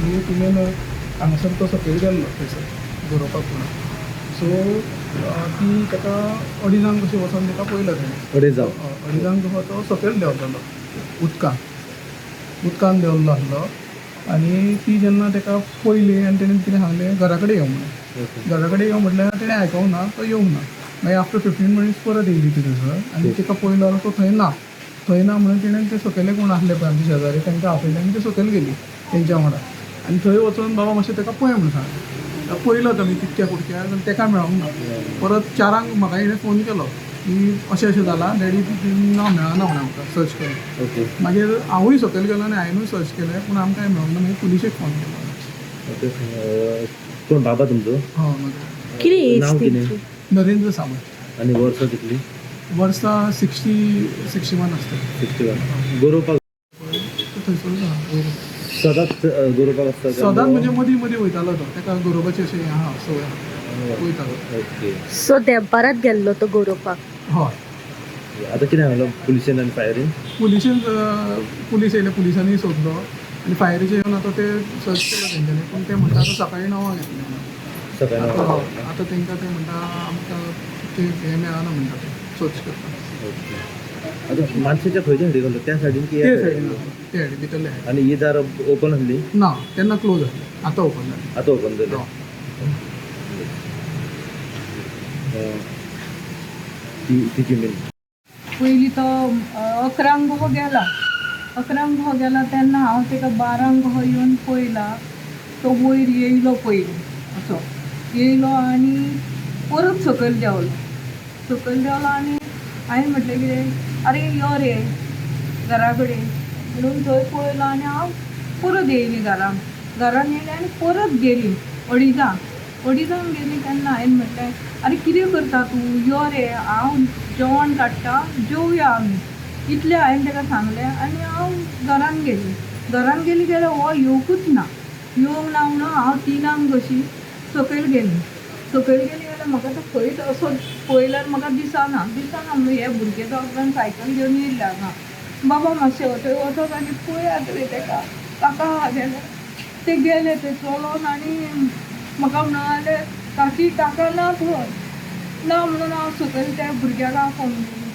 मागीर तुवें हांगासर तो सकयल गेल्लो थंयसर गरोवपाक म्हणून. सो ती ताका अडिजांक कशी वचोन ताका पयलो तेणें अडिजांक तो सकयल देंवलेलो उदकान देंवल्लो आसलो. आनी ती जेन्ना ताका पयली आनी तेणें कितें सांगलें घरा कडेन यो म्हणून. घरा कडेन यो म्हटल्यार तेणें आयकूंक ना तो येवंक ना. मागीर आफ्टर 15 मिनिट्स परत येयली ती थंयसर आनी ताका पयलो जाल्यार तो थंय ना म्हणून तेणें ते सकयले कोण आसले पळय आमचे शेजारी तांकां आपयलें आनी ते सकयल गेली तेंच्या वांगडा. आनी थंय वचून बाबा मातशें ताका पळय म्हणून सांगलें. पयलो तो कितक्या कुटक्या आनी ताका मेळोंक ना. परत 4 म्हाका हेणें फोन केलो की अशें जालां डॅडी ना मेळना म्हणून आमकां सर्च केलें. मागीर हांवूय सकयल गेलो आनी हांवेंनूय सर्च केलें पूण आमकां मेळोंक ना. मागीर पुलिशेक फोन केलो. कोण बाबा तुमचो? नरेंद्र सावंत. आनी वर्सां कितली? वर्सां 61 आसता. 61. गरोवपाक सदांच गरोवपाक आसता? सदांच म्हणजे मदीं वयतालो तो. ताका गरोवपाची अशी सवय वयतालो. ओके. सो देंपारात गेल्लो तो गरोवपाक. हय. आतां कितें सांगलो पुलिशेन आनी फायरीन? पुलीस येयले. पुलिसांनी सोदलो आनी फायरीचे येवन आतां ते सर्च केलो तेंच्यांनी. पूण ते म्हणटा आतां सकाळीं 9 येतले म्हणून. आतां तेंकां ते म्हणटा आमकां ते हे मेळना म्हणटा ते सर्च करता. आतां मानशेच्या खंयच्या सायडीक गेलो? त्या सायडीन की ते सायडीन ते सायडीन भितरले. आनी ही दार ओपन आसली? ना तेन्ना क्लोज आसली. आतां ओपन जाली. आतां ओपन जाली. तिची मेन पयलीं तो 11 गो गेला. 11 गो गेला तेन्ना हांव ताका 12 गो येवन पळयला. तो वयर येयलो पयलीं असो येयलो आनी परत सकयल देंवलो आनी हांवें म्हटलें कितें आरे यो रे घरा कडेन म्हणून थंय पळयलो आनी हांव परत येयली घरान येयली आनी परत गेली अडिजांक गेली तेन्ना हांवें म्हटलें आरे कितें करता तूं यो रे हांव जेवण काडटा जेवया आमी इतलें हांवें ताका सांगलें. आनी हांव घरान गेली जाल्यार हो येवंकूच ना म्हणून हांव 3 कशी सकयल गेली जाल्यार म्हाका तो खंयच असो पळयल्यार म्हाका दिसना म्हणून हे भुरगे दोगांक सायकल घेवन येयल्ले हांगा. बाबा मातशें थंय वचत आनी पळयात रे ताका जाल्यार ते गेले ते चलोन आनी म्हाका म्हणाले काकी काका ना थंय ना म्हणून हांव सकयल त्या भुरग्याक फोन केली.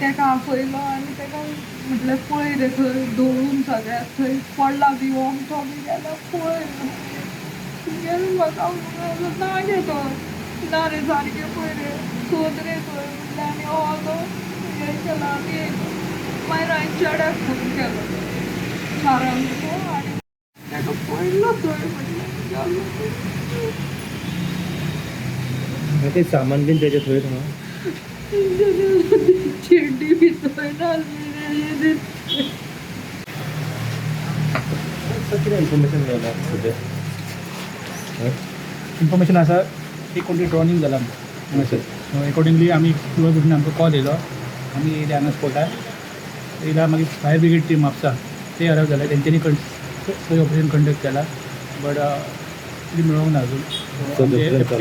ताका आपयलो आनी ताका म्हटलें पळय रे थंय दवळून सगळ्याक थंय पडला बी वमटो बी जाल्यार पळय गेलो. म्हाका ना गे तो ना रे सारकें पळय रे सोद रे थंय म्हटलें आनी तो हें केलो आनी येयलो. मागीर हांवें चेड्याक फोन केलो शारांक आनी ताका पळयलो थंय म्हटलें गेलो. ते सामान बीन त्याच्या थंय चेड्डी बी थंय नासली रे. कितें इन्फॉर्मेशन मेळ्ळा सद्या? इन्फॉर्मेशन आसा एक कोण ड्रॉनिंग जाला हांगासर. एकॉर्डिंगली आमी तुवें भशेन आमकां कॉल येयलो आमी येयले हांगा स्पॉटार. येयला मागीर फायर ब्रिगेड टीम म्हापसा ते अरायव जाले. तेंच्यांनी थंय ऑपरेशन कंडक्ट केला बट कितें मेळोंक ना अजून.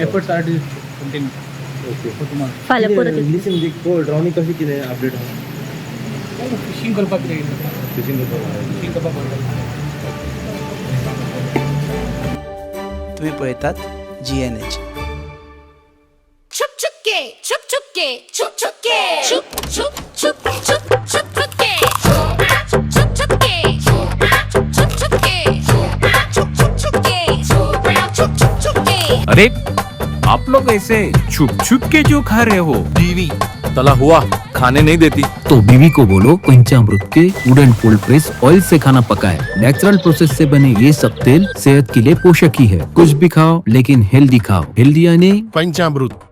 एफर्ट्स आर समथींग फाल्यां परत ड्रॉनिंग कशी कितें अपडेट आहा? फिशींग करपाक फिशींग करपाक तुम्ही पळयतात GNH. छुप छुपके छुप छुपके छुप छुपके छुप छुप छुप छुप छुप छुपके छुप छुपके छुप छुपके छुप छुपके छुप छुपके. अरे आप लोग ऐसे छुप छुप के जो खा रहे हो? बीवी तला हुआ खाने नहीं देती तो बीवी को बोलो पंचामृत के वुडन कोल्ड प्रेस ऑयल से खाना पकाए. नेचुरल प्रोसेस से बने ये सब तेल सेहत के लिए पोषक ही है. कुछ भी खाओ लेकिन हेल्दी खाओ. हेल्दी यानी पंचामृत.